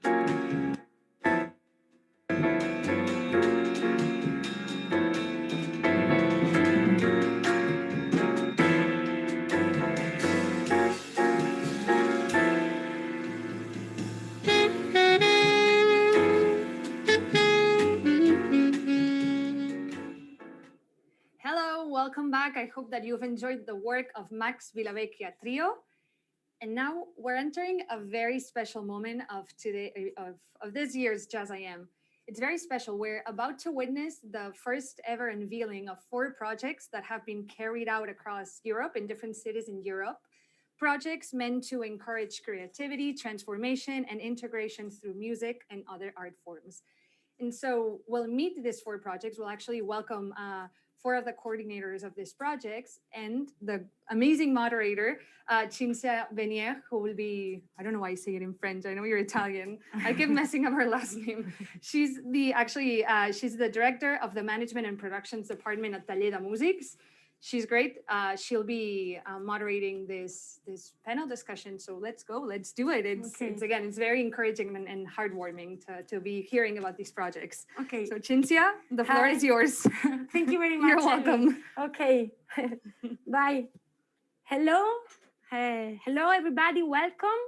Hello, welcome back. I hope that you've enjoyed the work of Max Villavecchia Trio. And now we're entering a very special moment of this year's Jazz I Am. It's very special. We're about to witness the first ever unveiling of 4 projects that have been carried out across Europe in different cities in Europe. Projects meant to encourage creativity, transformation, and integration through music and other art forms. And so we'll meet these 4 projects. We'll actually welcome 4 of the coordinators of these projects and the amazing moderator, Cinzia Venier, who will be, I don't know why I say it in French. I know you're Italian. I keep messing up her last name. She's she's the director of the management and productions department at Taller da Musics. She's great. She'll be moderating this panel discussion. So let's go. Let's do it. It's very encouraging and heartwarming to be hearing about these projects. Okay. So Cinzia, the floor is yours. Thank you very much. You're welcome. Okay. Bye. Hello. Hello, everybody. Welcome.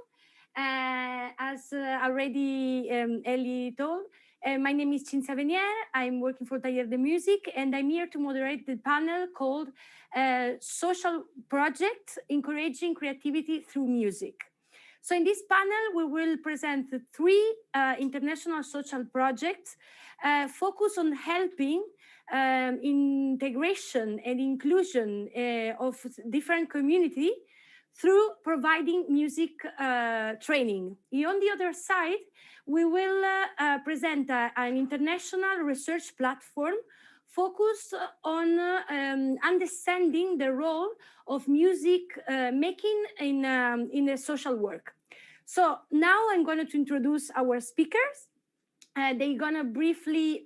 As already Ellie told, my name is Cinzia Venier. I'm working for Taller de Music, and I'm here to moderate the panel called Social Project Encouraging Creativity Through Music. So in this panel, we will present 3 international social projects focused on helping integration and inclusion of different communities through providing music training. On the other side, we will present an international research platform focused on understanding the role of music making in the social work. So now I'm going to introduce our speakers. They're gonna briefly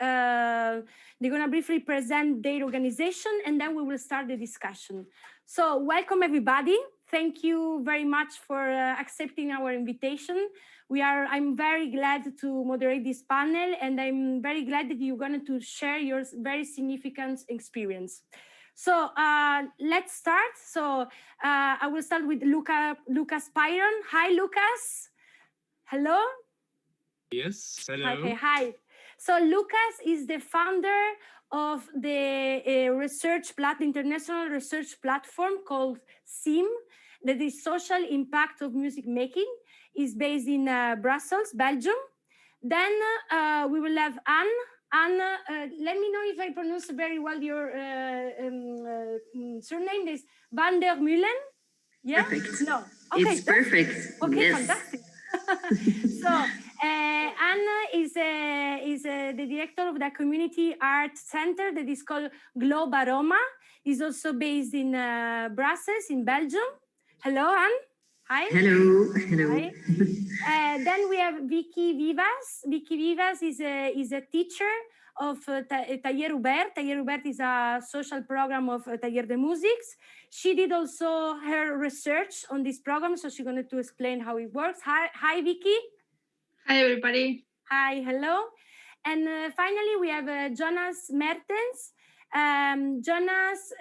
present their organization, and then we will start the discussion. So welcome everybody. Thank you very much for accepting our invitation. I'm very glad to moderate this panel, and I'm very glad that you're going to share your very significant experience. So let's start. So I will start with Lucas Pyron. Hi, Lucas. Hello. Yes, hello. Okay, hi. So Lucas is the founder of the international research platform called SIM, that is Social Impact of Music Making. Is based in Brussels, Belgium. Then we will have Anne. Anne, let me know if I pronounce very well your surname. Is Van der Meulen? Yeah? Perfect. No. Okay, it's perfect. Okay, yes. Fantastic. So Anne is the director of the community art center that is called Globe Aroma. Is also based in Brussels, in Belgium. Hello, Anne. Hi. Hello. Hello. Hi. Then we have Vicky Vivas. Vicky Vivas is a teacher of Taller Hubert. Taller Hubert is a social program of Taller de Musics. She did also her research on this program, so she's going to explain how it works. Hi, Vicky. Hi, everybody. Hi, hello. And finally, we have Jonas Mertens. Jonas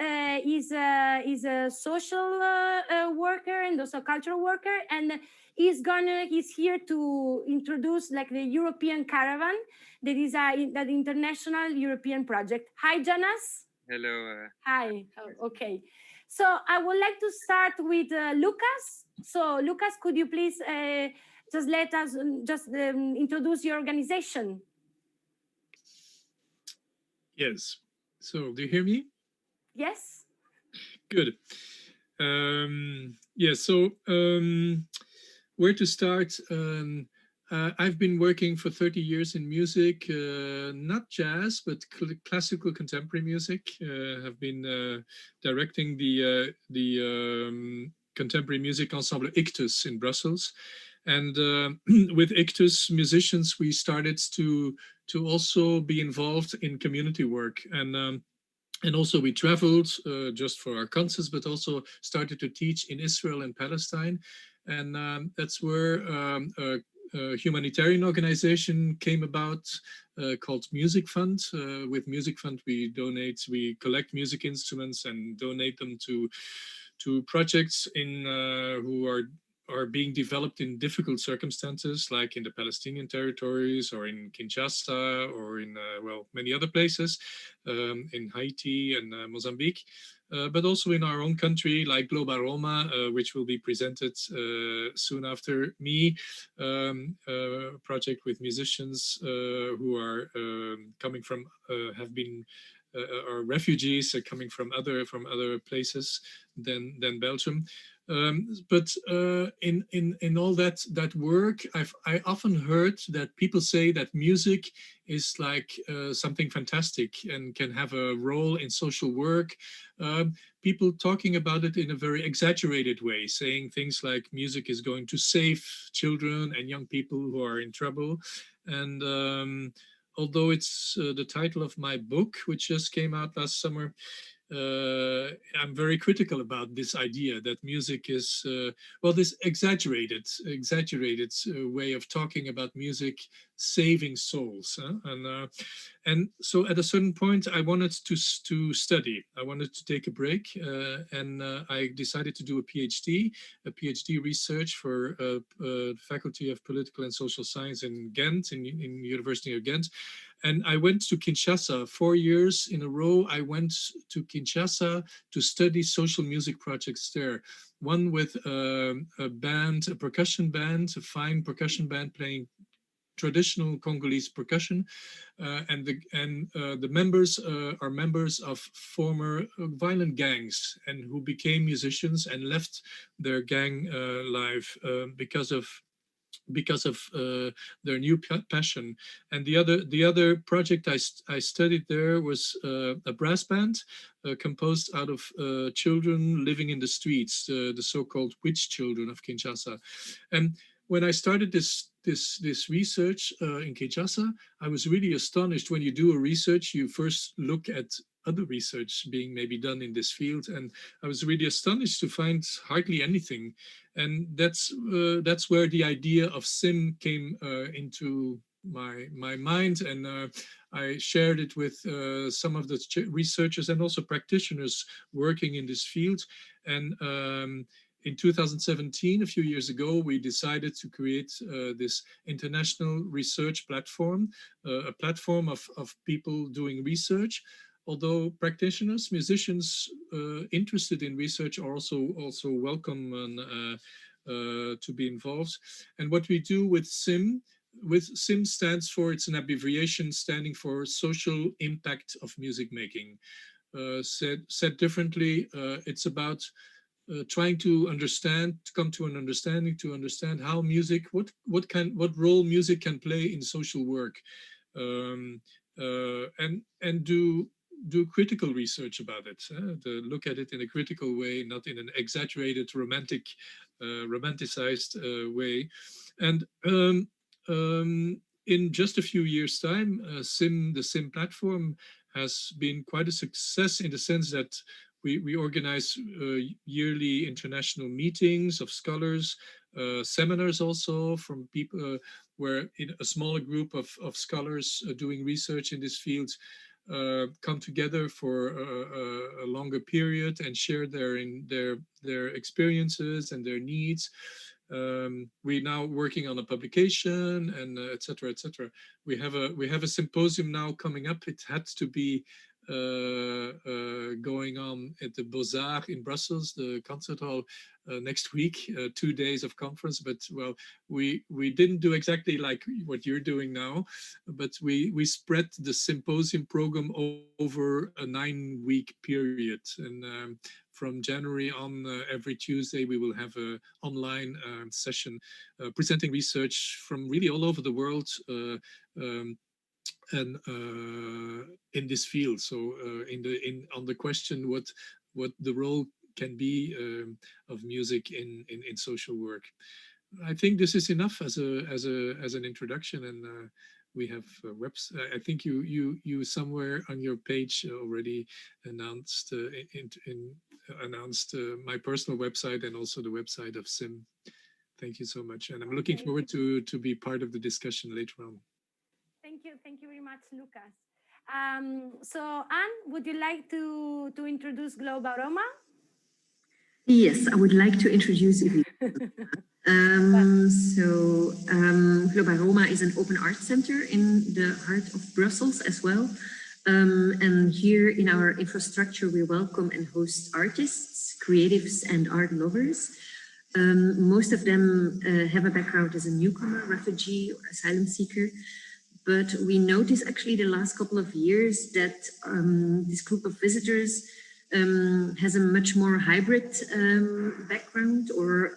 is a social worker and also cultural worker, and he's here to introduce like the European Caravan, that is that international European project. Hi, Jonas. Hello. Hi. Oh, okay. So I would like to start with Lucas. So Lucas, could you please just let us introduce your organization? Yes. So, do you hear me? Yes. Good. So where to start? I've been working for 30 years in music, not jazz, but classical contemporary music. I've been directing the contemporary music ensemble Ictus in Brussels. And with Ictus musicians, we started to also be involved in community work. And also we traveled just for our concerts, but also started to teach in Israel and Palestine. And that's where humanitarian organization came about called Music Fund. With Music Fund, we collect music instruments and donate them to projects in who are being developed in difficult circumstances, like in the Palestinian territories or in Kinshasa or in many other places, in Haiti and Mozambique. But also in our own country, like Global Roma, which will be presented soon after me, a project with musicians who are coming from, have been, are refugees coming from other places than Belgium. But in all that work, I often heard that people say that music is like something fantastic and can have a role in social work. People talking about it in a very exaggerated way, saying things like music is going to save children and young people who are in trouble. And although it's the title of my book, which just came out last summer, I'm very critical about this idea that music is this exaggerated way of talking about music saving souls, and so at a certain point I wanted to study. I wanted to take a break, and I decided to do a PhD research for Faculty of Political and Social Science in Ghent, in University of Ghent. And I went to Kinshasa 4 years in a row. I went to Kinshasa to study social music projects there. One with a band, a percussion band, a fine percussion band playing traditional Congolese percussion, and the members are members of former violent gangs and who became musicians and left their gang life because of their new passion. And the other project I studied there was a brass band composed out of children living in the streets, the so-called witch children of Kinshasa. And when I started this research in Kinshasa, I was really astonished. When you do a research, you first look at other research being maybe done in this field, and I was really astonished to find hardly anything. And that's where the idea of SIM came into my mind, and I shared it with some of the researchers and also practitioners working in this field. And in 2017, a few years ago, we decided to create this international research platform, a platform of people doing research. Although practitioners, musicians interested in research are also welcome to be involved. And what we do with SIM stands for, it's an abbreviation standing for Social Impact of Music Making. Said differently, it's about trying to come to an understanding, to understand how music, what role music can play in social work, and do critical research about it, to look at it in a critical way, not in an exaggerated, romanticized way. And in just a few years' time, the SIM platform has been quite a success in the sense that we organize yearly international meetings of scholars, seminars also from people where in a smaller group of scholars doing research in this field come together for a longer period and share their experiences and their needs. We're now working on a publication, and etc. etc. We have a symposium now coming up. It had to be going on at the Beaux-Arts in Brussels, the concert hall, next week, 2 days of conference. But well, we didn't do exactly like what you're doing now, but we spread the symposium program over a 9-week period. And from January on, every Tuesday, we will have an online session presenting research from really all over the world. And in this field, so on the question what the role can be of music in social work, I think this is enough as an introduction. And we have website. I think you somewhere on your page already announced announced my personal website and also the website of SIM. Thank you so much. And I'm looking forward to be part of the discussion later on. Thank you very much, Lucas. So Anne, would you like to introduce Globe Aroma? Yes, I would like to introduce it. Globe Aroma is an open art center in the heart of Brussels as well. And here in our infrastructure, we welcome and host artists, creatives, and art lovers. Most of them have a background as a newcomer, refugee, or asylum seeker. But we noticed actually the last couple of years that this group of visitors has a much more hybrid background, or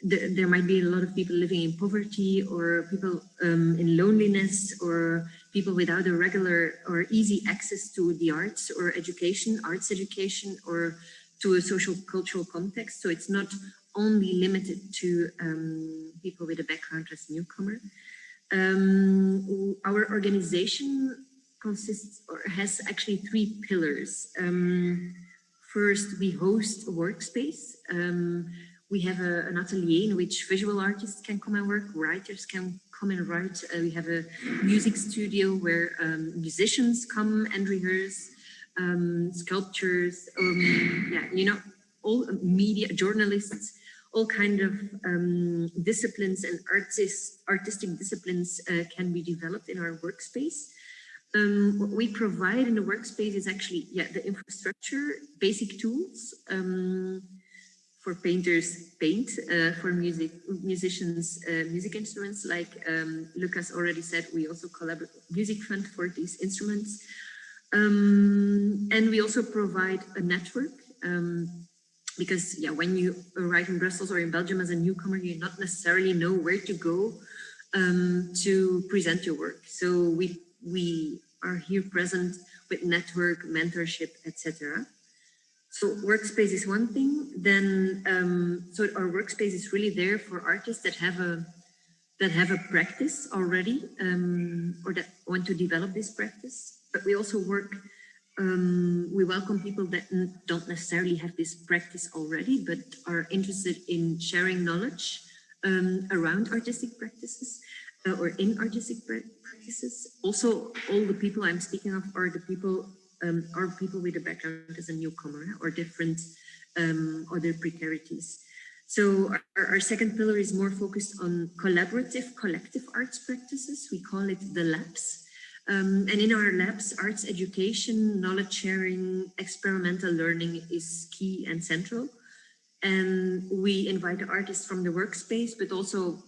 there might be a lot of people living in poverty, or people in loneliness, or people without a regular or easy access to the arts or education, arts education, or to a social cultural context. So it's not only limited to people with a background as newcomer. Our organization consists or has actually 3 pillars. First, we host a workspace. We have an atelier in which visual artists can come and work, writers can come and write. We have a music studio where musicians come and rehearse, sculptors, all media, journalists, all kind of disciplines and artistic disciplines can be developed in our workspace. What we provide in the workspace is actually the infrastructure, basic tools. For painters, paint, for musicians, music instruments, like Lucas already said, we also collaborate with Music Fund for these instruments. And we also provide a network, because when you arrive in Brussels or in Belgium as a newcomer, you not necessarily know where to go to present your work. So we are here present with network, mentorship, etc. So workspace is one thing. Then, so our workspace is really there for artists that have a practice already, or that want to develop this practice. But we also work. We welcome people that don't necessarily have this practice already, but are interested in sharing knowledge around artistic practices or in artistic practices. Also, all the people I'm speaking of are people with a background as a newcomer or different other precarities. So our second pillar is more focused on collaborative, collective arts practices. We call it the labs. And in our labs, arts education, knowledge sharing, experimental learning is key and central. And we invite artists from the workspace, but also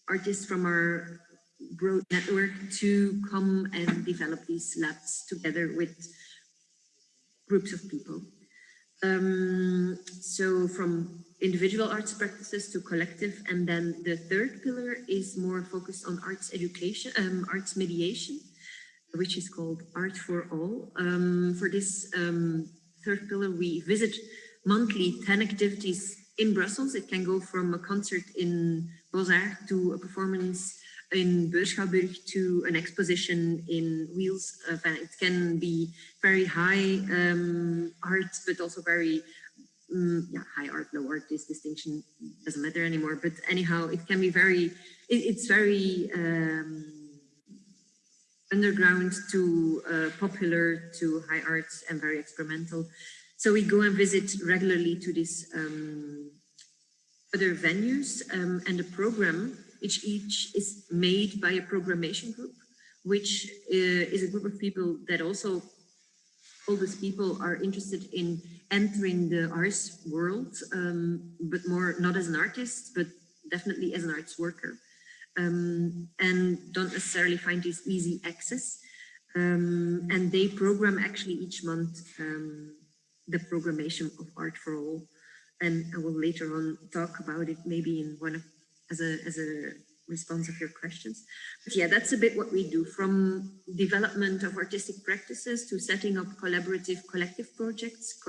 artists from our broad network to come and develop these labs together with groups of people. So from individual arts practices to collective. And then the third pillar is more focused on arts education, arts mediation, which is called Art for All. For this third pillar, we visit monthly 10 activities in Brussels. It can go from a concert in Beaux-Arts to a performance in Beurschouwburg to an exposition in Wheels. It can be very high art, but also very high art, low art. This distinction doesn't matter anymore. But anyhow, it can be very, it's very underground to popular to high arts and very experimental. So we go and visit regularly to these other venues, and the program, each is made by a programmation group, which is a group of people that also, all these people are interested in entering the arts world, but more not as an artist, but definitely as an arts worker. And don't necessarily find this easy access. And they program actually each month the programmation of Art for All. And I will later on talk about it, maybe in one of, as a response of your questions. But yeah, that's a bit what we do, from development of artistic practices to setting up collaborative collective projects,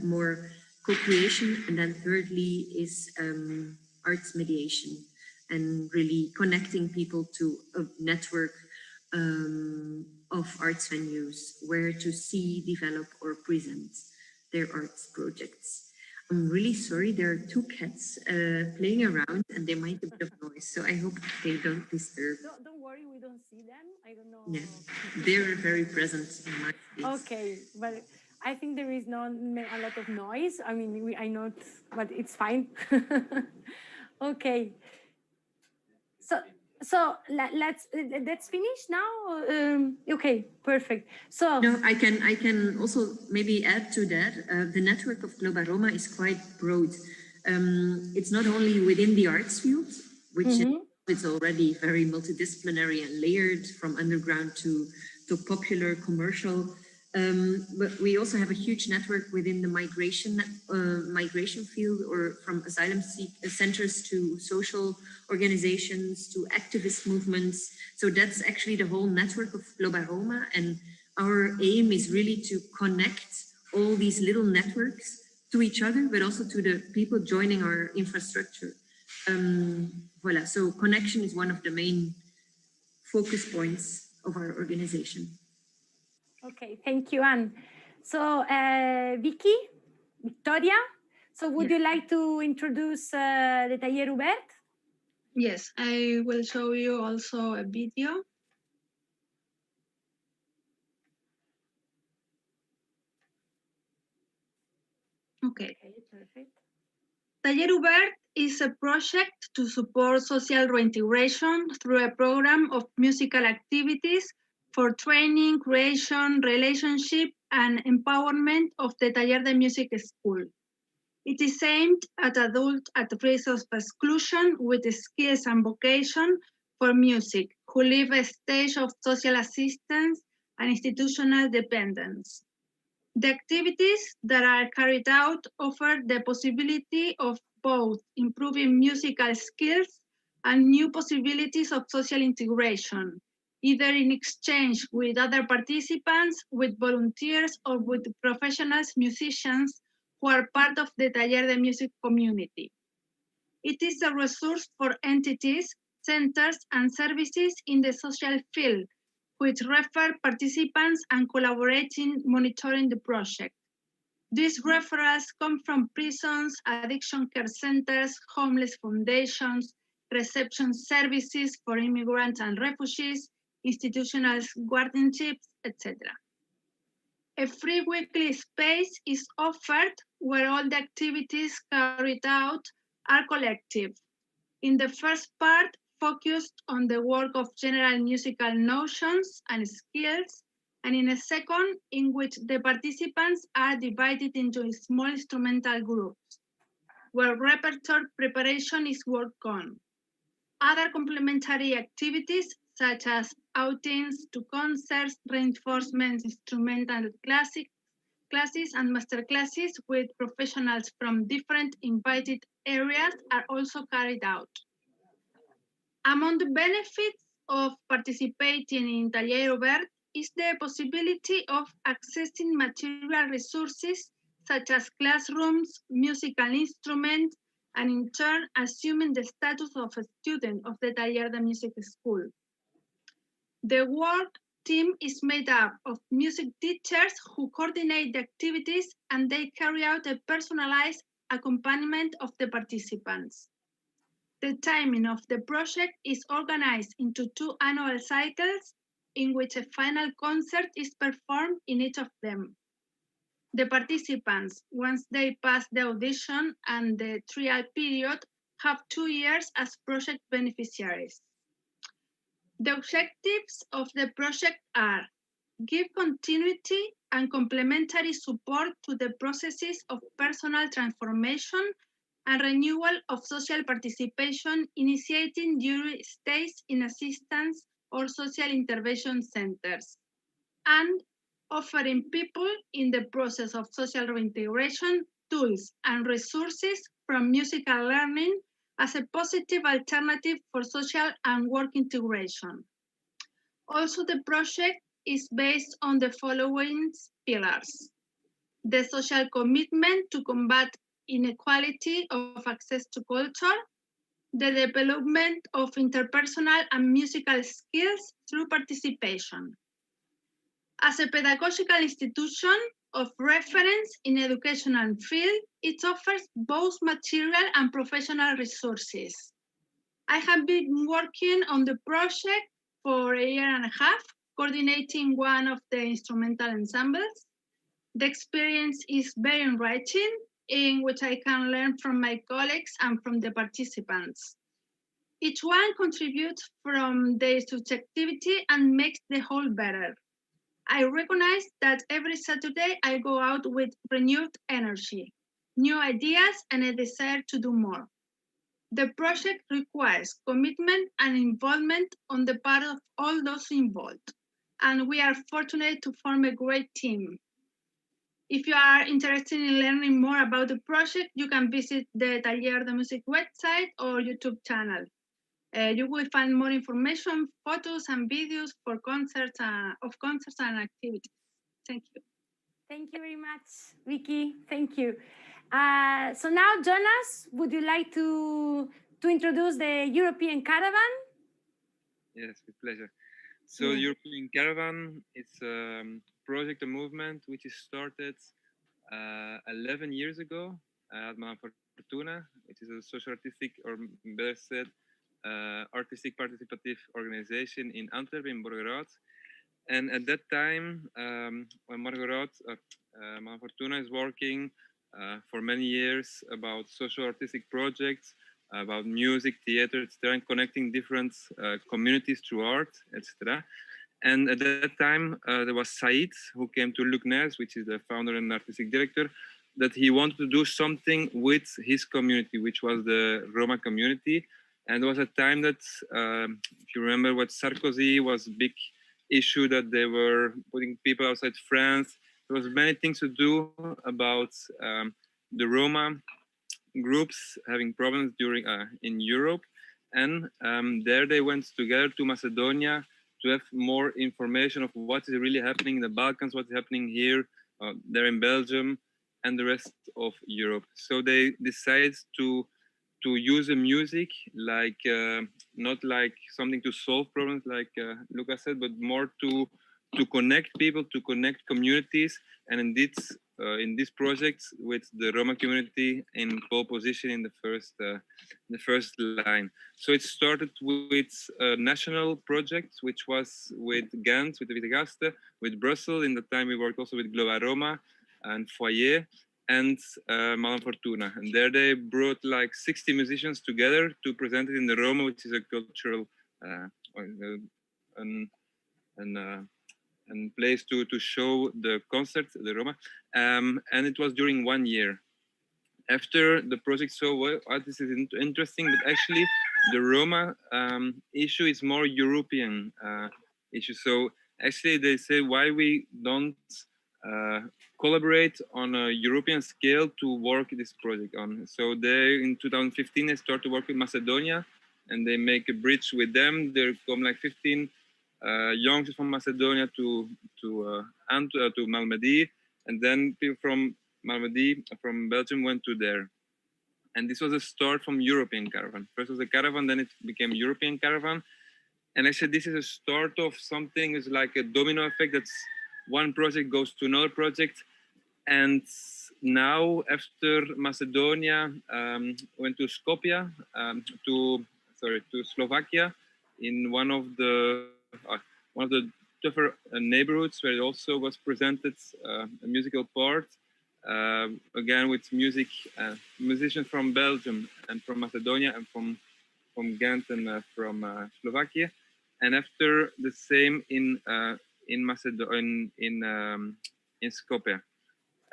more co-creation. And then thirdly is arts mediation, and really connecting people to a network of arts venues where to see, develop, or present their arts projects. I'm really sorry, there are two cats playing around and they make a bit of noise, so I hope they don't disturb. Don't worry, we don't see them. I don't know. Yeah, they're very present in my space. Okay, but I think there is not a lot of noise. I mean, I know, but it's fine. Okay. So let's finish now. Okay, perfect. So no, I can also maybe add to that. The network of Globa Roma is quite broad. It's not only within the arts field, which is already very multidisciplinary and layered from underground to popular commercial. But we also have a huge network within the migration field, or from asylum centers to social organizations to activist movements. So that's actually the whole network of Globa Roma. And our aim is really to connect all these little networks to each other, but also to the people joining our infrastructure. Voilà, so connection is one of the main focus points of our organization. Okay, thank you, Anne. So, Victoria, so would you like to introduce the Taller Hubert? Yes, I will show you also a video. Okay. Perfect. Taller Hubert is a project to support social reintegration through a program of musical activities for training, creation, relationship, and empowerment of the Taller de Music School. It is aimed at adults at risk of exclusion with skills and vocation for music, who live a stage of social assistance and institutional dependence. The activities that are carried out offer the possibility of both improving musical skills and new possibilities of social integration, either in exchange with other participants, with volunteers, or with professional musicians who are part of the Taller de Music community. It is a resource for entities, centers, and services in the social field, which refer participants and collaborate in monitoring the project. These referrals come from prisons, addiction care centers, homeless foundations, reception services for immigrants and refugees, institutional guardianships, etc. A free weekly space is offered where all the activities carried out are collective. In the first part, focused on the work of general musical notions and skills, and in a second, in which the participants are divided into small instrumental groups, where repertoire preparation is worked on. Other complementary activities, such as outings to concerts, reinforcement instrumental classes, and master classes with professionals from different invited areas, are also carried out. Among the benefits of participating in Taller Hubert is the possibility of accessing material resources such as classrooms, musical instruments, and in turn assuming the status of a student of the Taller de Music School. The work team is made up of music teachers who coordinate the activities, and they carry out a personalized accompaniment of the participants. The timing of the project is organized into 2 annual cycles in which a final concert is performed in each of them. The participants, once they pass the audition and the trial period, have 2 years as project beneficiaries. The objectives of the project are: give continuity and complementary support to the processes of personal transformation and renewal of social participation initiating during stays in assistance or social intervention centers, and offering people in the process of social reintegration tools and resources from musical learning as a positive alternative for social and work integration. Also, the project is based on the following pillars: the social commitment to combat inequality of access to culture, the development of interpersonal and musical skills through participation. As a pedagogical institution, of reference in educational field. It offers both material and professional resources. I have been working on the project for a year and a half, coordinating one of the instrumental ensembles. The experience is very enriching, in which I can learn from my colleagues and from the participants. Each one contributes from their subjectivity and makes the whole better. I recognize that every Saturday I go out with renewed energy, new ideas, and a desire to do more. The project requires commitment and involvement on the part of all those involved, and we are fortunate to form a great team. If you are interested in learning more about the project, you can visit the Taller de Music website or YouTube channel. You will find more information, photos, and videos for concerts and activities. Thank you. Thank you very much, Vicky. Thank you. So now, Jonas, would you like to introduce the European Caravan? Yes, with pleasure. So European Caravan is a project, a movement which is started 11 years ago at Fortuna, which is a social artistic, or better said, artistic participative organization in Antwerp, in Borgerhout. And at that time, when Fortuna is working for many years about social artistic projects, about music, theater, etc., and connecting different communities through art, etc. And at that time, there was Said, who came to Lucnes, which is the founder and artistic director, that he wanted to do something with his community, which was the Roma community. And there was a time that, if you remember what Sarkozy was big issue, that they were putting people outside France. There was many things to do about the Roma groups having problems during in Europe. And there they went together to Macedonia to have more information of what is really happening in the Balkans, what's happening here, there in Belgium, and the rest of Europe. So they decided to use the music like not like something to solve problems, like Lucas said, but more to connect people, to connect communities, and indeed in this project with the Roma community in pole position in the first line. So it started with a national project, which was with Ghent, with the Vitegaste, with Brussels. In the time we worked also with Global Roma and Foyer, and Fortuna. And there they brought like 60 musicians together to present it in the Roma, which is a cultural and place to show the concert, the Roma. And it was during 1 year. After the project saw, well, this is interesting, but actually the Roma issue is more European issue. So actually they say why we don't collaborate on a European scale to work this project on. So they, in 2015, they start to work with Macedonia, and they make a bridge with them. There come like 15 youngsters from Macedonia to Malmedy, and then people from Malmedy, from Belgium, went to there. And this was a start from European Caravan. First was a caravan, then it became European Caravan. And actually, this is a start of something. It's like a domino effect. That's one project goes to another project. And now, after Macedonia went to Skopje, to Slovakia, in one of the tougher neighborhoods, where it also was presented a musical part, again with musicians from Belgium and from Macedonia and from Ghent and from Slovakia. And after the same in Skopje,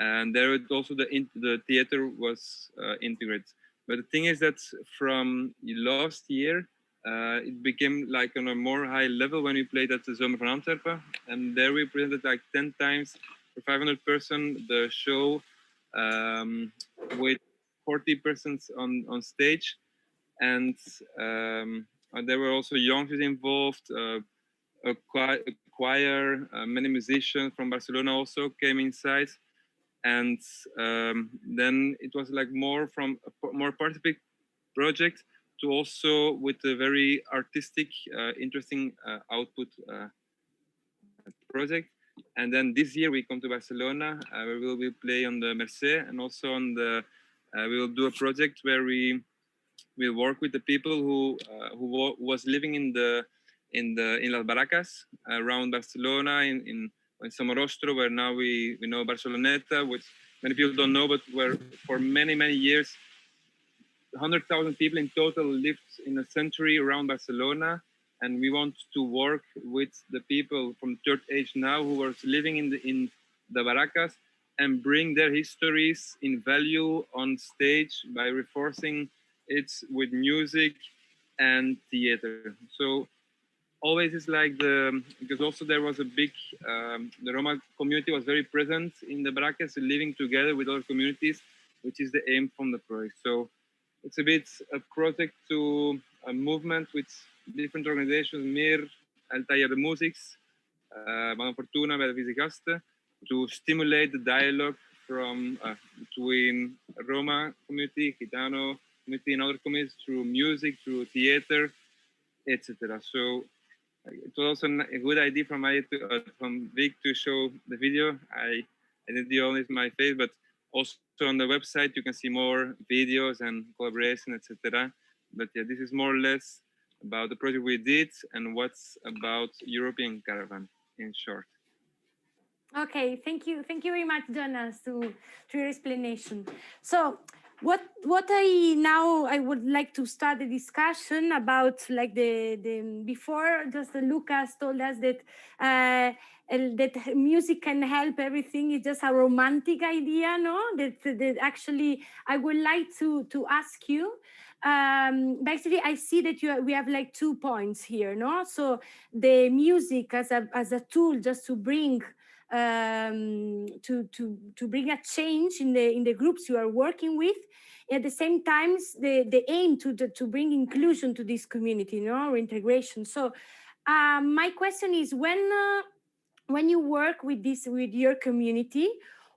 and there it also the theater was integrated. But the thing is that from last year, it became like on a more high level when we played at the Zomer van Antwerpen, and there we presented like 10 times for 500 person the show with 40 persons on stage, and there were also youngsters involved, a choir, many musicians from Barcelona also came inside. And then it was like more from a more participative project to also with a very artistic, interesting output project. And then this year we come to Barcelona, where we will play on the Mercè, and also on the we will do a project where we will work with the people who was living in Las Barracas around Barcelona in Somorrostro, where now we know Barceloneta, which many people don't know, but where for many years 100,000 people in total lived in a century around Barcelona, and we want to work with the people from the third age now who are living in the barracas and bring their histories in value on stage by reinforcing it with music and theater. So always is like because also there was a big the Roma community was very present in the barracas, living together with other communities, which is the aim from the project. So it's a bit a project to a movement with different organizations, MIR, El Taller de Músics, Madame Fortuna bij de Visagasten, to stimulate the dialogue from between Roma community, Gitano community, and other communities through music, through theater, etc. So it was also a good idea from Vic to show the video. I did the only my face, but also on the website you can see more videos and collaboration, etc. But yeah, this is more or less about the project we did and what's about European Caravan in short. Okay, thank you very much, Jonas, to your explanation. So what I would like to start the discussion about, like the before, just Lucas told us that that music can help everything. It's just a romantic idea, no? That actually I would like to ask you. Basically, I see that we have like 2 points here, no? So the music as a tool just to bring to bring a change in the groups you are working with. At the same time, the aim to bring inclusion to this community, or integration. So my question is, when you work with your community,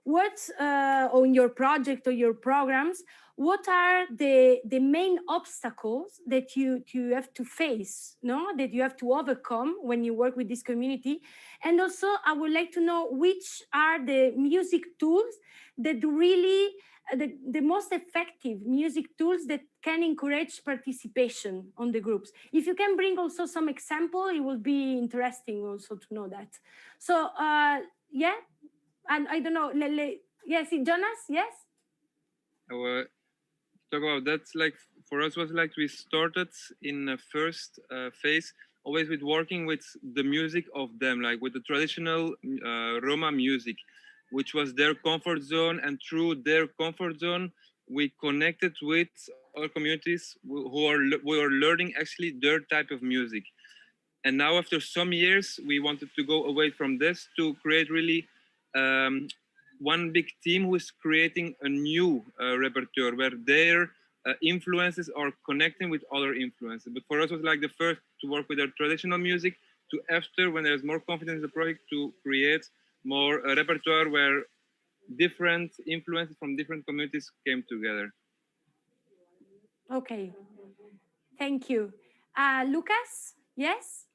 what on your project or your programs, what are the main obstacles that you have to face, that you have to overcome when you work with this community? And also, I would like to know which are the music tools that really the most effective music tools that can encourage participation on the groups. If you can bring also some example, it will be interesting also to know that. So yeah, and I don't know, yes, Jonas, yes. Talk about that, like for us was like we started in the first phase always with working with the music of them, like with the traditional Roma music, which was their comfort zone, and through their comfort zone we connected with other communities who are learning actually their type of music. And now after some years we wanted to go away from this to create really one big team who is creating a new repertoire where their influences are connecting with other influences. But for us, it was like the first to work with our traditional music, to after, when there's more confidence in the project, to create more a repertoire where different influences from different communities came together. Okay, thank you. Lucas, yes?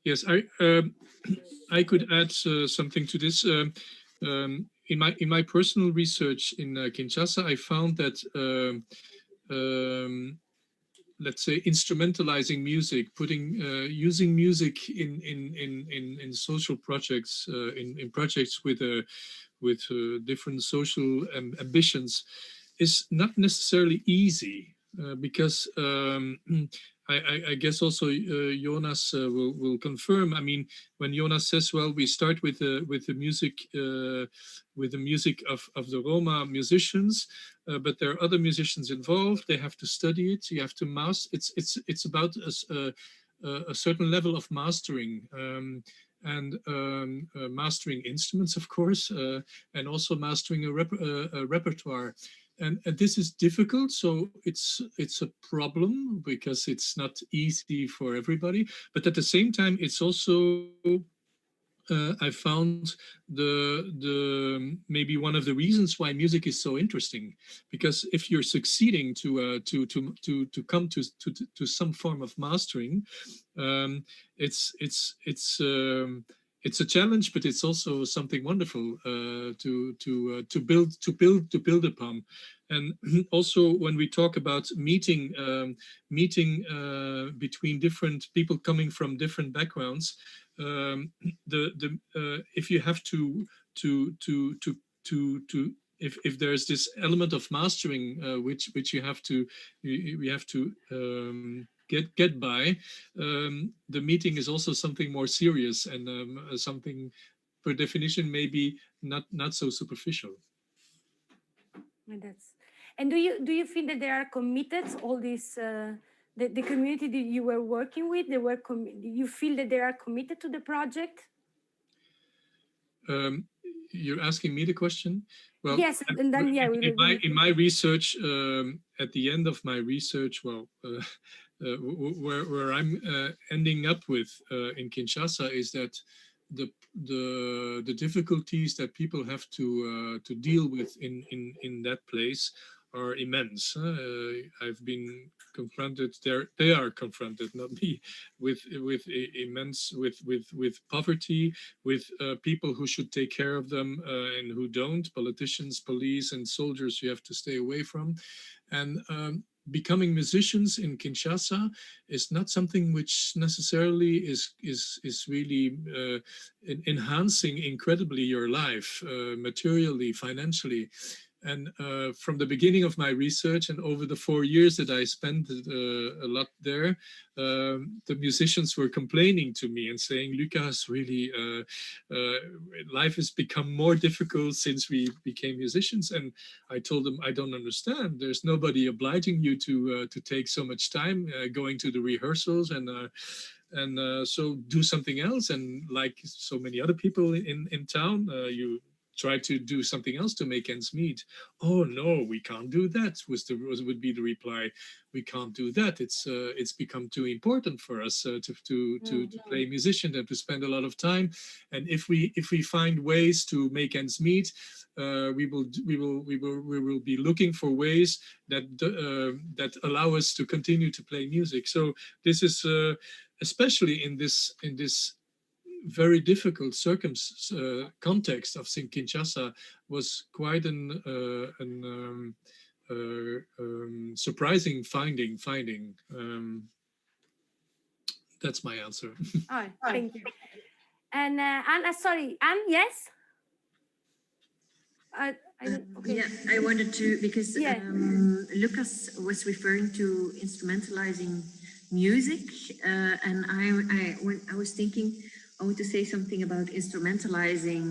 Yes, I could add something to this. In my personal research in Kinshasa, I found that let's say instrumentalizing music, using music in social projects, in projects with different social ambitions, is not necessarily easy because. I guess also Jonas will confirm. I mean, when Jonas says, "Well, we start with the music of the Roma musicians, but there are other musicians involved. They have to study it. You have to master. It's about a certain level of mastering." And mastering instruments, of course, and also mastering a repertoire. And this is difficult, so it's a problem because it's not easy for everybody. But at the same time, it's also I found the maybe one of the reasons why music is so interesting, because if you're succeeding to come to some form of mastering, it's it's a challenge, but it's also something wonderful to build upon. And also, when we talk about meeting between different people coming from different backgrounds, if you have to if there's this element of mastering which you have to we have to get by, the meeting is also something more serious and something per definition maybe not so superficial. And do you feel that they are committed, all these the community that you were working with, do you feel that they are committed to the project? You're asking me the question? Well, yes, and then yeah, in my research, at the end of my research, well, where I'm ending up with in Kinshasa is that the difficulties that people have to deal with in that place are immense. I've been confronted there. They are confronted, not me, with immense with poverty, with people who should take care of them and who don't. Politicians, police, and soldiers you have to stay away from, and becoming musicians in Kinshasa is not something which necessarily is really enhancing incredibly your life materially, financially. And from the beginning of my research and over the 4 years that I spent a lot there, the musicians were complaining to me and saying, Lucas, really, life has become more difficult since we became musicians. And I told them, I don't understand. There's nobody obliging you to take so much time going to the rehearsals and so do something else. And like so many other people in town, you try to do something else to make ends meet. Oh no, we can't do that. Would be the reply. We can't do that. It's become too important for us to play musician and to spend a lot of time. And if we find ways to make ends meet, we will be looking for ways that allow us to continue to play music. So this is especially in this very difficult context of Kinshasa was quite an surprising finding. That's my answer. Oh, thank you. And Anne, sorry, Anne, yes? Okay. Yeah, I wanted to, because Lucas was referring to instrumentalizing music, and when I was thinking, I want to say something about instrumentalizing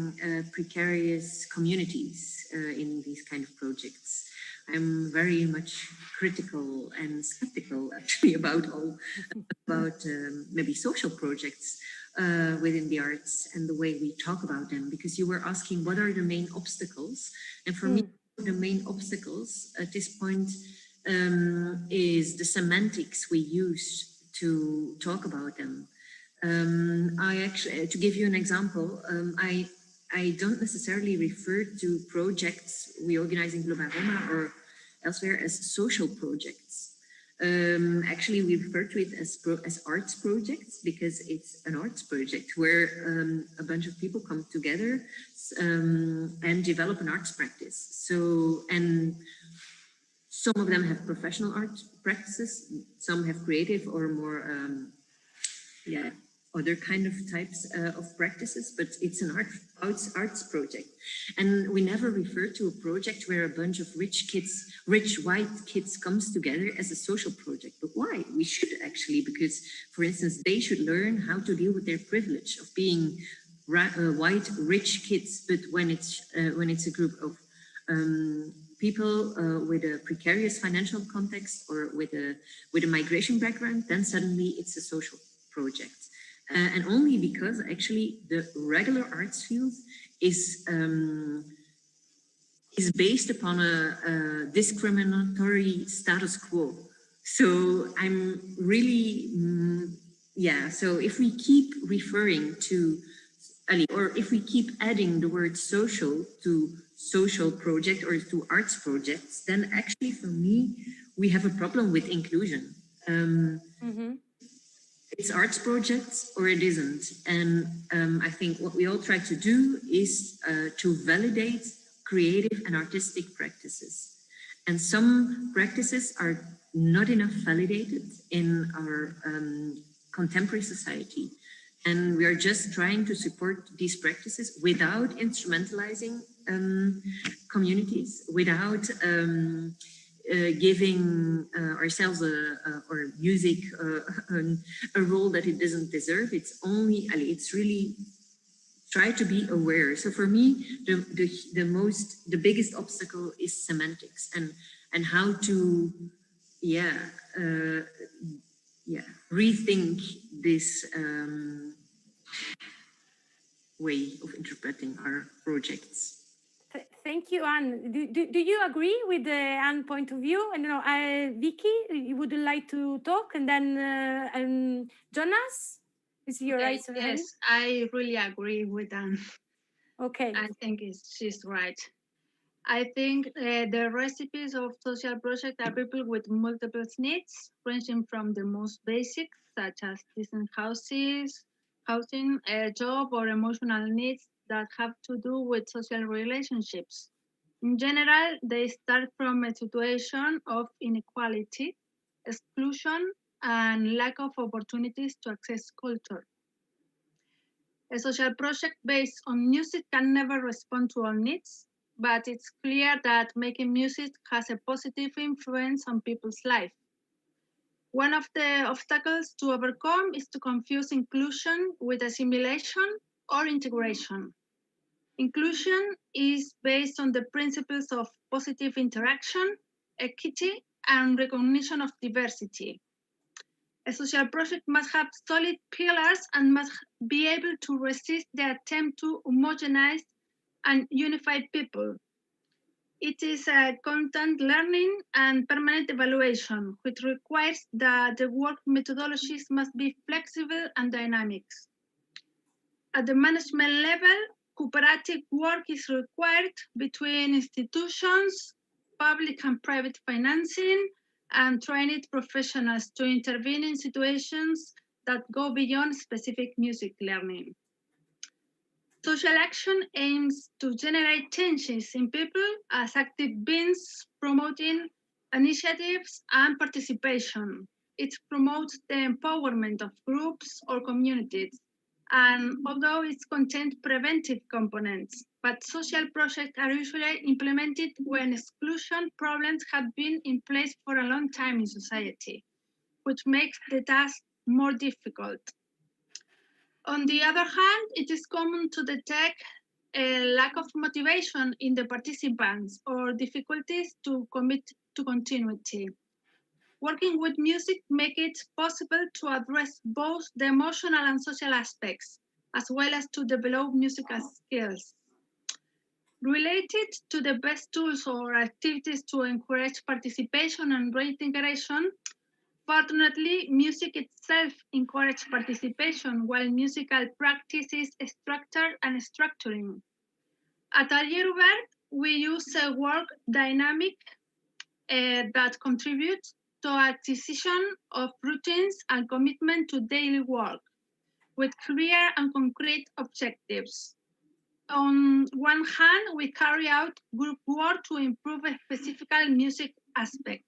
precarious communities in these kind of projects. I'm very much critical and skeptical, actually, about maybe social projects within the arts and the way we talk about them. Because you were asking what are the main obstacles, and for me, the main obstacles at this point is the semantics we use to talk about them. I actually, to give you an example, I don't necessarily refer to projects we organize in Global Roma or elsewhere as social projects. Actually, we refer to it as arts projects because it's an arts project where a bunch of people come together and develop an arts practice. So, and some of them have professional art practices, some have creative or more, other kind of types of practices, but it's an arts project. And we never refer to a project where a bunch of rich white kids comes together as a social project. But why? We should actually, because for instance, they should learn how to deal with their privilege of being white, rich kids. But when it's a group of people with a precarious financial context or with a migration background, then suddenly it's a social project. And only because actually the regular arts field is based upon a discriminatory status quo. So I'm really, so if we keep referring to, or if we keep adding the word social to social project or to arts projects, then actually for me, we have a problem with inclusion. it's arts projects or it isn't. And I think what we all try to do is to validate creative and artistic practices. And some practices are not enough validated in our contemporary society. And we are just trying to support these practices without instrumentalizing communities, without giving ourselves or music a role that it doesn't deserve. It's only, it's really try to be aware. So for me, the biggest obstacle is semantics and how to, rethink this way of interpreting our projects. Thank you, Anne. Do you agree with Anne's point of view? And Vicky, would you like to talk? And then Jonas, is your right hand? Yes, I really agree with Anne. Okay. I think she's right. I think the recipes of social projects are people with multiple needs, ranging from the most basic, such as decent housing, a job, or emotional needs that have to do with social relationships. In general, they start from a situation of inequality, exclusion, and lack of opportunities to access culture. A social project based on music can never respond to all needs, but it's clear that making music has a positive influence on people's life. One of the obstacles to overcome is to confuse inclusion with assimilation or integration. Inclusion is based on the principles of positive interaction, equity, and recognition of diversity. A social project must have solid pillars and must be able to resist the attempt to homogenize and unify people. It is a constant learning and permanent evaluation, which requires that the work methodologies must be flexible and dynamic. At the management level, cooperative work is required between institutions, public and private financing, and trained professionals to intervene in situations that go beyond specific music learning. Social action aims to generate changes in people as active beings, promoting initiatives and participation. It promotes the empowerment of groups or communities, and although it contains preventive components, but social projects are usually implemented when exclusion problems have been in place for a long time in society, which makes the task more difficult. On the other hand, it is common to detect a lack of motivation in the participants or difficulties to commit to continuity. Working with music makes it possible to address both the emotional and social aspects, as well as to develop musical skills. Related to the best tools or activities to encourage participation and reintegration, fortunately, music itself encourages participation, while musical practice is structured and structuring. At Untitled, we use a work dynamic that contributes to acquisition of routines and commitment to daily work with clear and concrete objectives. On one hand, we carry out group work to improve a specific music aspect,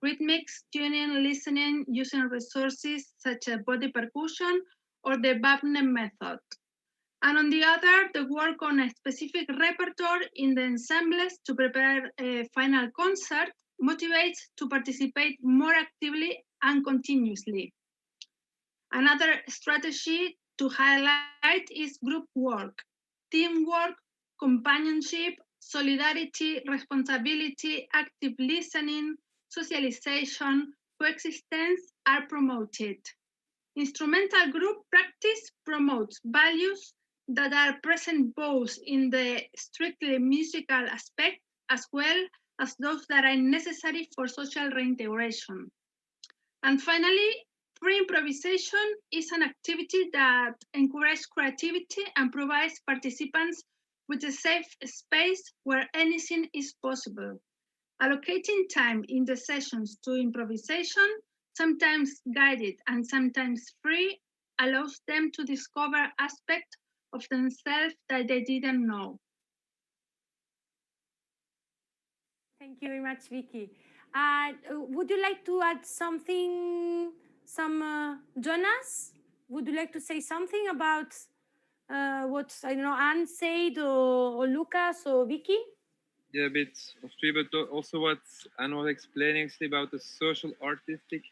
rhythmics, tuning, listening, using resources such as body percussion or the Wagner method. And on the other, the work on a specific repertoire in the ensembles to prepare a final concert motivates to participate more actively and continuously. Another strategy to highlight is group work. Teamwork, companionship, solidarity, responsibility, active listening, socialization, coexistence are promoted. Instrumental group practice promotes values that are present both in the strictly musical aspect as well as those that are necessary for social reintegration. And finally, free improvisation is an activity that encourages creativity and provides participants with a safe space where anything is possible. Allocating time in the sessions to improvisation sometimes guided and sometimes free, allows them to discover aspects of themselves that they didn't know. Thank you very much, Vicky. Would you like to add something, Jonas? Would you like to say something about what, I don't know, Anne said, or Lucas or Vicky? Yeah, a bit of three, but also what Anne was explaining actually about the social artistic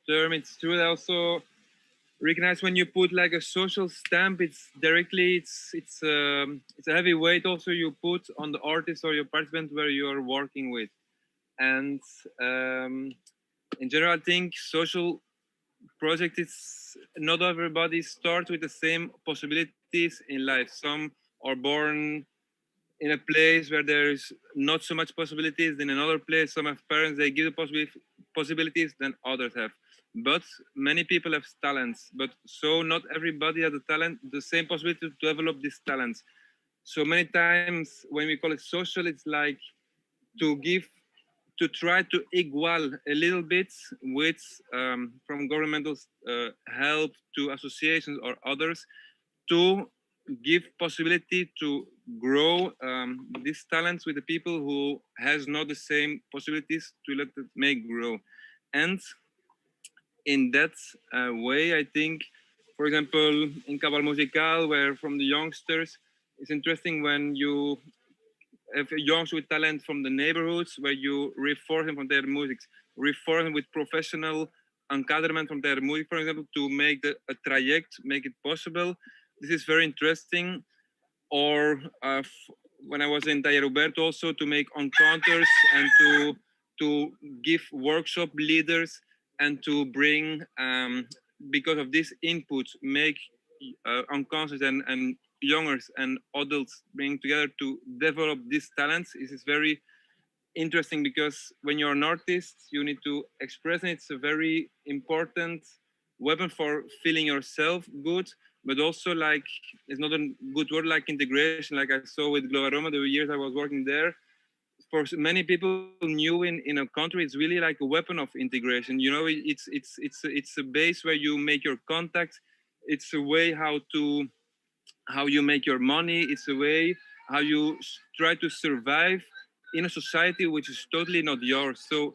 term. It's true that also recognize when you put like a social stamp, it's directly it's a heavy weight also you put on the artist or your participant where you're working with. And in general, I think social project is not everybody starts with the same possibilities in life. Some are born in a place where there's not so much possibilities. In another place, some have parents, they give the possibilities than others have. But many people have talents, but so not everybody has the talent, the same possibility to develop these talents. So many times when we call it social, it's like to give, to try to equal a little bit with from governmental help to associations or others to give possibility to grow these talents with the people who has not the same possibilities to let it make grow. And in that way, I think, for example, in Cabal Musical, where from the youngsters, it's interesting when you have youngs with talent from the neighborhoods, where you reinforce them from their music, reinforce them with professional encadrement from their music, for example, to make a traject, make it possible. This is very interesting. Or when I was in Taller Roberto, also to make encounters and to give workshop leaders and to bring, because of this input, make encounters and youngers and adults bring together to develop these talents. This is very interesting because when you're an artist, you need to express, and it's a very important weapon for feeling yourself good, but also like it's not a good word like integration, like I saw with Global Roma the years I was working there. For many people new in a country, it's really like a weapon of integration. You know, it's a base where you make your contacts. It's a way how you make your money. It's a way how you try to survive in a society which is totally not yours. So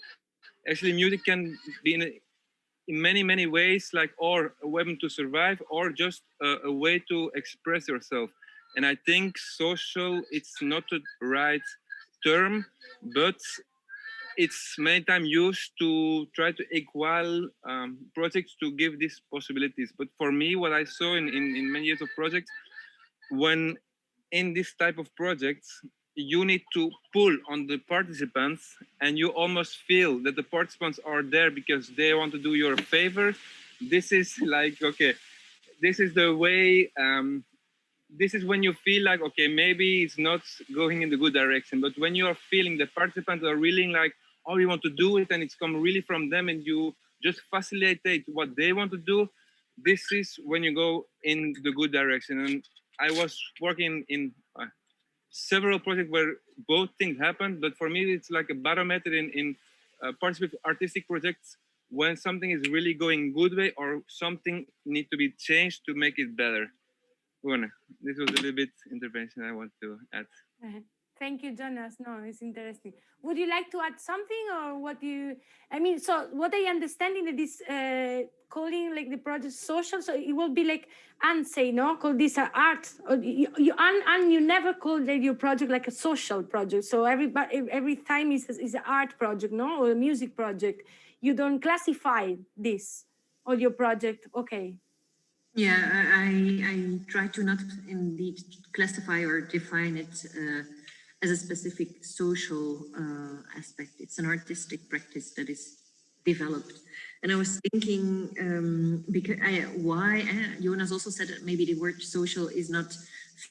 actually music can be in many ways like or a weapon to survive or just a way to express yourself. And I think social, it's not the right term, but it's many times used to try to equal projects to give these possibilities. But for me, what I saw in many years of projects, when in this type of projects, you need to pull on the participants, and you almost feel that the participants are there because they want to do you a favor. This is like, okay, this is the way, this is when you feel like, okay, maybe it's not going in the good direction. But when you are feeling the participants are really like, oh, we want to do it, and it's come really from them, and you just facilitate what they want to do, this is when you go in the good direction. And I was working in several projects where both things happened, but for me, it's like a barometer in participative artistic projects when something is really going good way or something need to be changed to make it better. Bueno, this was a little bit intervention I want to add. Thank you, Jonas. No, it's interesting. Would you like to add something, or what do you? I mean, so what I understand in this calling like the project social, so it will be like and say no, call this art. Or you never call your project like a social project. So every time is an art project, no, or a music project. You don't classify this or your project. Okay. Yeah, I try to not indeed classify or define it as a specific social aspect. It's an artistic practice that is developed. And I was thinking, because why Jonas also said that maybe the word social is not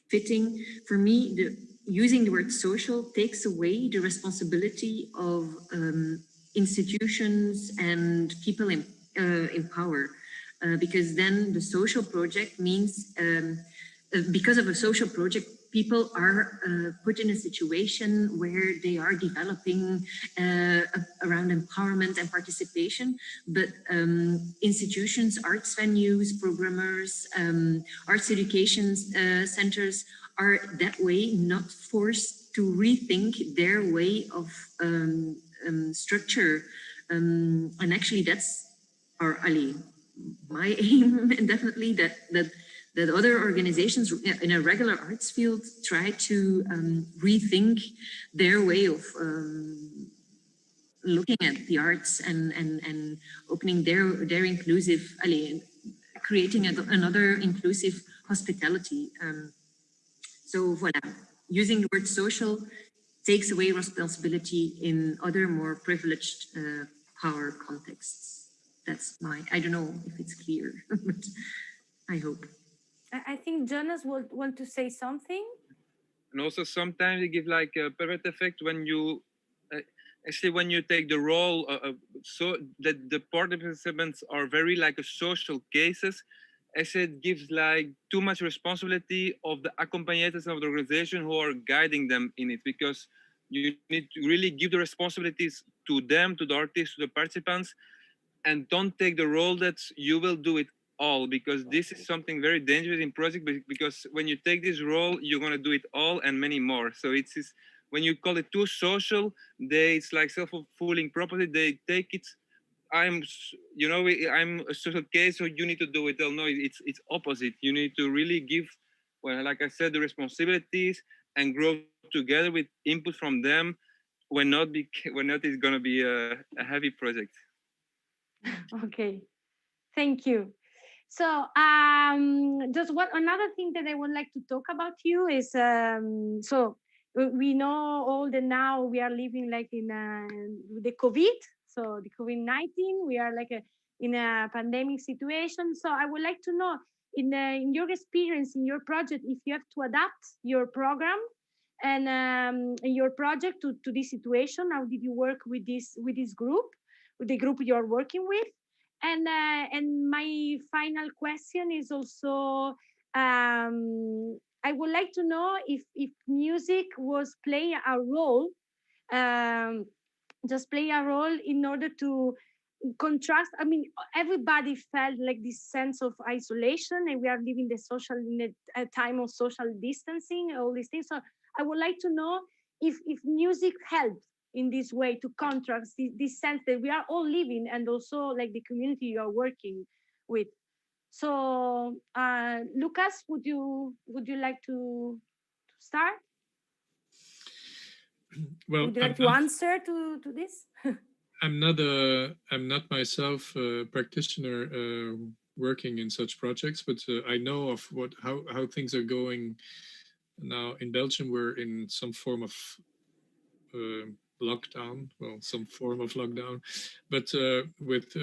fitting. For me, using the word social takes away the responsibility of institutions and people in power. Because then the social project means because of a social project, people are put in a situation where they are developing around empowerment and participation. But institutions, arts venues, programmers, arts education centers are that way not forced to rethink their way of structure. And actually, that's our my aim, and definitely that other organizations in a regular arts field try to rethink their way of looking at the arts and opening their inclusive, creating another inclusive hospitality. So voilà, using the word social takes away responsibility in other more privileged power contexts. That's I don't know if it's clear, but I hope. I think Jonas will want to say something. And also sometimes you give like a pivot effect when you actually when you take the role so that the participants are very like a social cases. Actually, it gives like too much responsibility of the accompagnators of the organization who are guiding them in it, because you need to really give the responsibilities to them, to the artists, to the participants, and don't take the role that you will do it all, because this is something very dangerous in project, because when you take this role, you're going to do it all and many more. So it's when you call it too social, it's like self-fulfilling prophecy. They take it, I'm a social case, so you need to do it all. No, it's opposite. You need to really give, well, like I said, the responsibilities and grow together with input from them. When not it's going to be a heavy project. Okay, thank you. So just another thing that I would like to talk about you is so we know all that now we are living like in the COVID, so the COVID-19, we are like in a pandemic situation. So I would like to know in your experience in your project, if you have to adapt your program and your project to this situation. How did you work with this group, with the group you are working with? And my final question is also I would like to know if music was playing a role, um, just play a role in order to contrast. I mean, everybody felt like this sense of isolation, and we are living in a time of social distancing, all these things. So I would like to know if music helped in this way to contrast this sense that we are all living, and also like the community you are working with. So Lucas, would you like to start? Well, Would you like to answer to this? I'm not myself a practitioner working in such projects, but I know of how things are going now in Belgium. We're in some form of lockdown, well, some form of lockdown, but with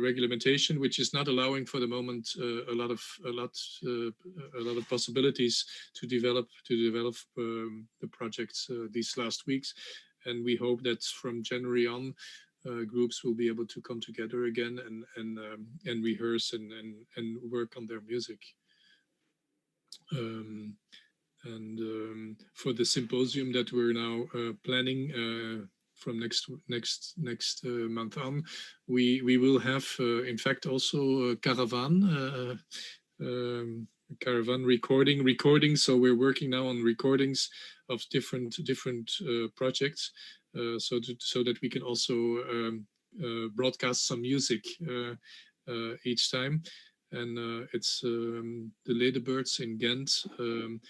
regulation, which is not allowing for the moment a lot of possibilities to develop the projects these last weeks, and we hope that from January on, groups will be able to come together again and rehearse and work on their music. For the symposium that we're now planning from next month on, we will have in fact also a caravan caravan recording. So we're working now on recordings of different projects, so that we can also broadcast some music each time. And it's the Ladybirds in Ghent, and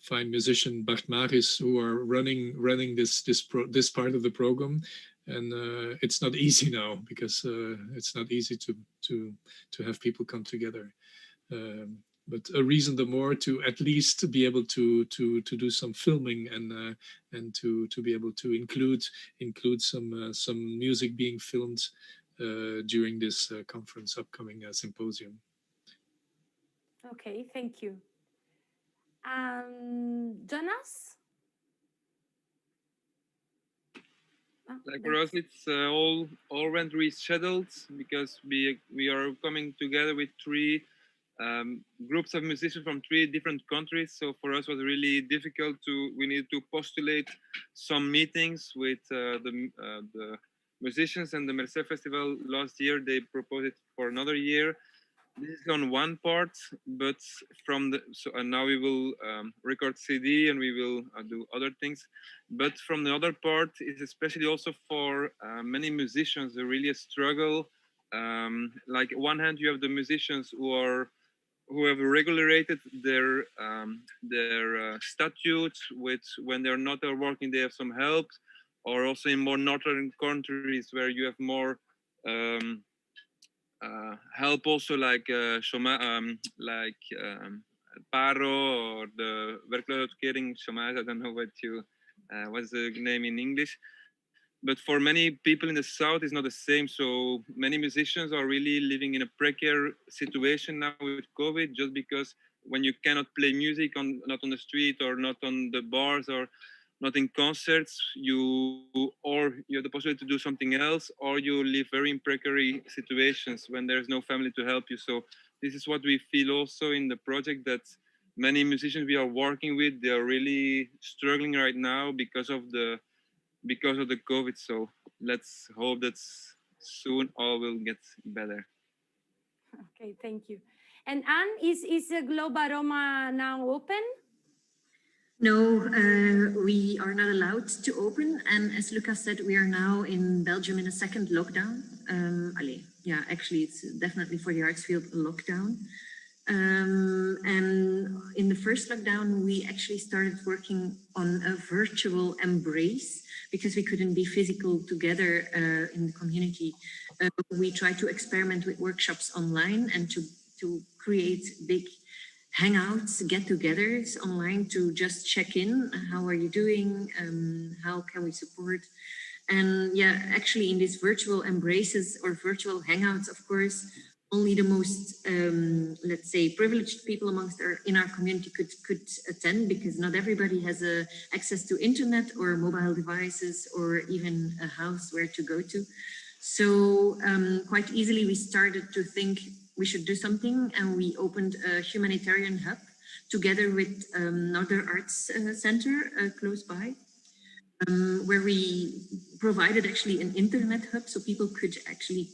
fine musician Bart Maris, who are running this part of the program. And it's not easy now, because it's not easy to have people come together. But a reason the more to at least be able to do some filming and to be able to include some music being filmed during this upcoming symposium. Okay, thank you. Jonas? Like for us, it's all went rescheduled because we are coming together with three groups of musicians from three different countries. So for us, it was really difficult we needed to postulate some meetings with the musicians, and the Merced Festival last year, they proposed it for another year. This is on one part, but and now we will record CD and we will do other things. But from the other part is especially also for many musicians, a really a struggle. Like one hand, you have the musicians who have regulated their statutes, which when they're not working, they have some help, or also in more northern countries where you have more help, also like paro or the werkloosheidsuitkering, chômage. I don't know what's the name in English. But for many people in the south, it's not the same. So many musicians are really living in a precarious situation now with COVID, just because when you cannot play music not on the street or not on the bars or not in concerts, you have the possibility to do something else, or you live very in precarious situations when there's no family to help you. So this is what we feel also in the project, that many musicians we are working with, they are really struggling right now because of the COVID. So let's hope that soon all will get better. Okay, thank you. And Anne, is Globa Roma now open? No, we are not allowed to open. And as Lucas said, we are now in Belgium in a second lockdown. Actually, it's definitely for the arts field a lockdown. And in the first lockdown, we actually started working on a virtual embrace because we couldn't be physical together in the community. We tried to experiment with workshops online and to create big hangouts, get-togethers online to just check in. How are you doing? How can we support? And yeah, actually in these virtual embraces or virtual hangouts, of course, only the most, let's say, privileged people in our community could attend, because not everybody has access to internet or mobile devices or even a house where to go to. So quite easily we started to think we should do something, and we opened a humanitarian hub together with another arts center close by, where we provided actually an internet hub so people could actually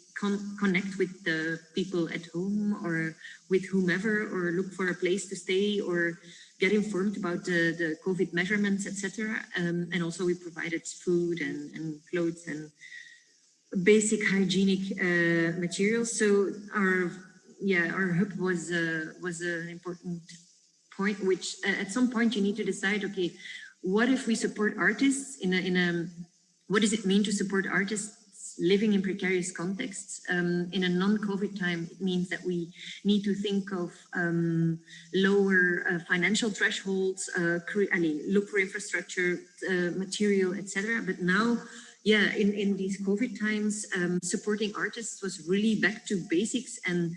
connect with the people at home or with whomever, or look for a place to stay or get informed about the COVID measurements, etc. And also we provided food and clothes and basic hygienic materials. So our hub was an important point, which at some point you need to decide, okay, what if we support artists what does it mean to support artists living in precarious contexts? In a non-COVID time, it means that we need to think of lower financial thresholds, look for infrastructure, material, etc. But now, in these COVID times, supporting artists was really back to basics and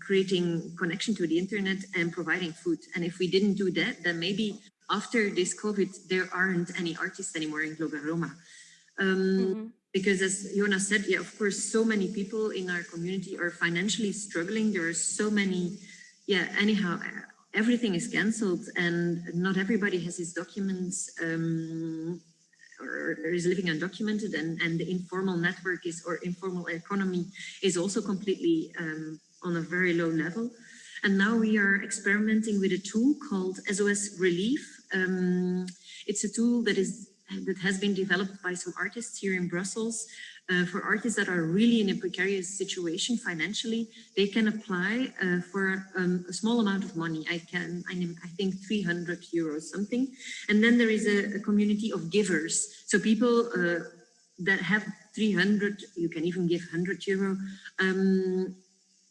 creating connection to the internet and providing food. And if we didn't do that, then maybe after this COVID, there aren't any artists anymore in Globa Roma. Because as Jonas said, of course, so many people in our community are financially struggling. There are so many, anyhow, everything is cancelled and not everybody has his documents or is living undocumented, and the informal network or informal economy is also completely on a very low level. And now we are experimenting with a tool called SOS Relief. It's a tool that has been developed by some artists here in Brussels. For artists that are really in a precarious situation financially, they can apply for a small amount of money. I think 300 euros something. And then there is a community of givers. So people that have 300, you can even give 100 euro.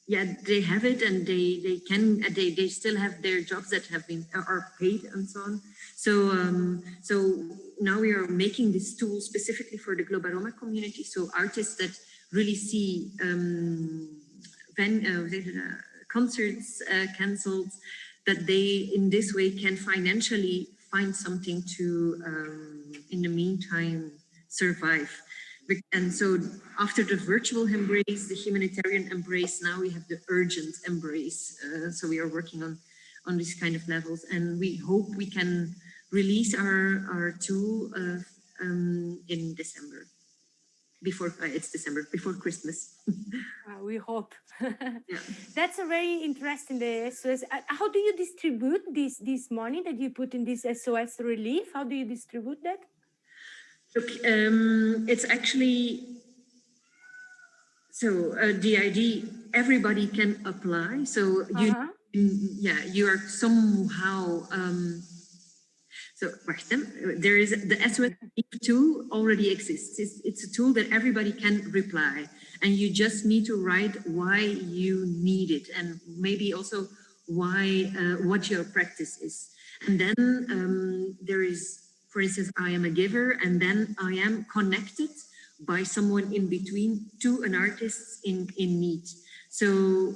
They have it, and they still have their jobs that are paid and so on. So now we are making this tool specifically for the Globa Roma community. So artists that really see concerts cancelled, that they in this way can financially find something to, in the meantime, survive. And so after the virtual embrace, the humanitarian embrace, now we have the urgent embrace. So we are working on these kind of levels, and we hope we can release our tool in December. It's December, before Christmas. We hope. Yeah. That's a very interesting, the SOS. How do you distribute this money that you put in this SOS relief? How do you distribute that? Look, it's actually, so the idea, everybody can apply. So you are somehow, so there is the SOS tool already exists. It's a tool that everybody can reply, and you just need to write why you need it, and maybe also why what your practice is. And then there is, for instance, I am a giver, and then I am connected by someone in between to an artist in need. So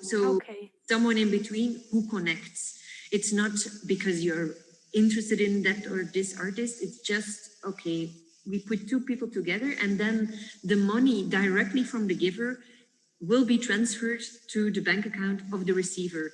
someone in between who connects. It's not because you're interested in that or this artist. It's just, okay, we put two people together, and then the money directly from the giver will be transferred to the bank account of the receiver.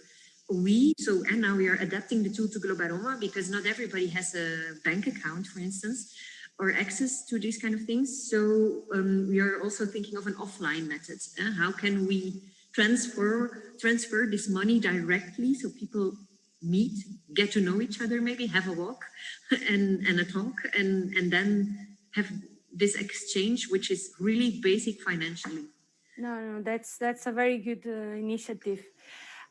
And now we are adapting the tool to Globaroma, because not everybody has a bank account, for instance, or access to these kind of things. So we are also thinking of an offline method. How can we transfer this money directly, so people meet, get to know each other, maybe have a walk and a talk, and then have this exchange, which is really basic financially. No, that's a very good initiative.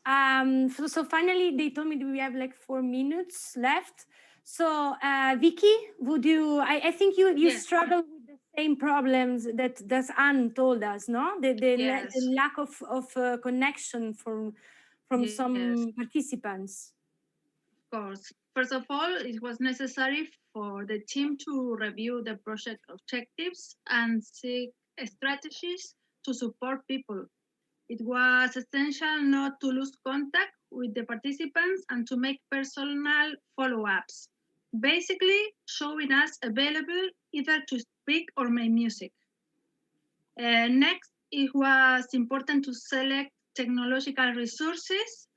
So finally, they told me that we have like 4 minutes left. So Vicky, would you? I think you Yes. struggle with the same problems that Anne told us, no? The lack of connection from some participants. Of course. First of all, it was necessary for the team to review the project objectives and seek strategies to support people. It was essential not to lose contact with the participants and to make personal follow-ups, basically showing us available either to speak or make music. Next, it was important to select technological resources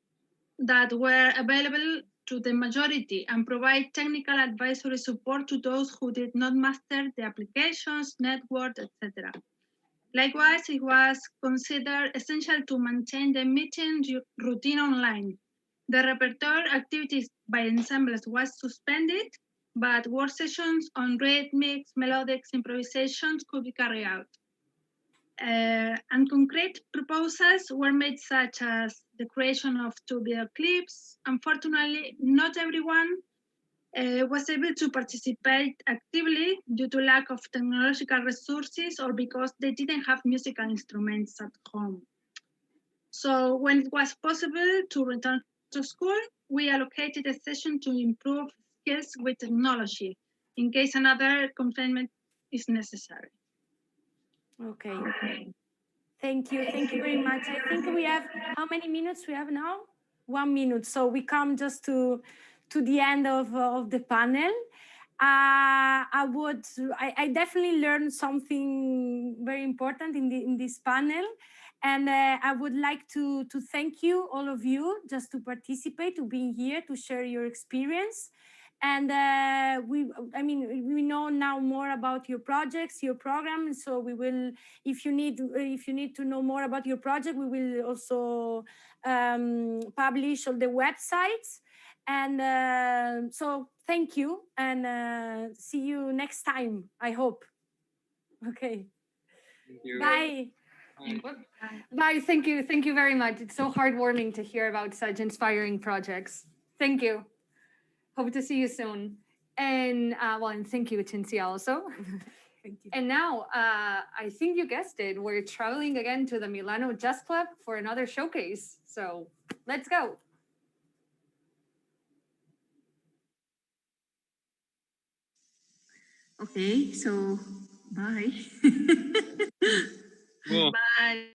that were available to the majority and provide technical advisory support to those who did not master the applications, network, etc. Likewise, it was considered essential to maintain the meeting routine online. The repertoire activities by ensembles was suspended, but work sessions on rhythmics, melodics, improvisations could be carried out. And concrete proposals were made, such as the creation of 2 video clips. Unfortunately, not everyone was able to participate actively due to lack of technological resources or because they didn't have musical instruments at home. So when it was possible to return to school, we allocated a session to improve skills with technology in case another confinement is necessary. Okay. Thank you very much. I think we have, how many minutes we have now? 1 minute. So we come just to the end of the panel. I definitely learned something very important in this panel, and I would like to thank you, all of you, just to participate, to be here, to share your experience. And we know now more about your projects, your program. So we will, if you need to know more about your project, we will also publish on the websites. And so thank you, and see you next time, I hope. Okay. Thank you. Bye. Bye. Thank you very much. It's so heartwarming to hear about such inspiring projects. Thank you. Hope to see you soon. And and thank you, Cinzia, also. Thank you. And now, I think you guessed it, we're traveling again to the Milano Jazz Club for another showcase. So let's go. Okay, so bye. Cool. Bye.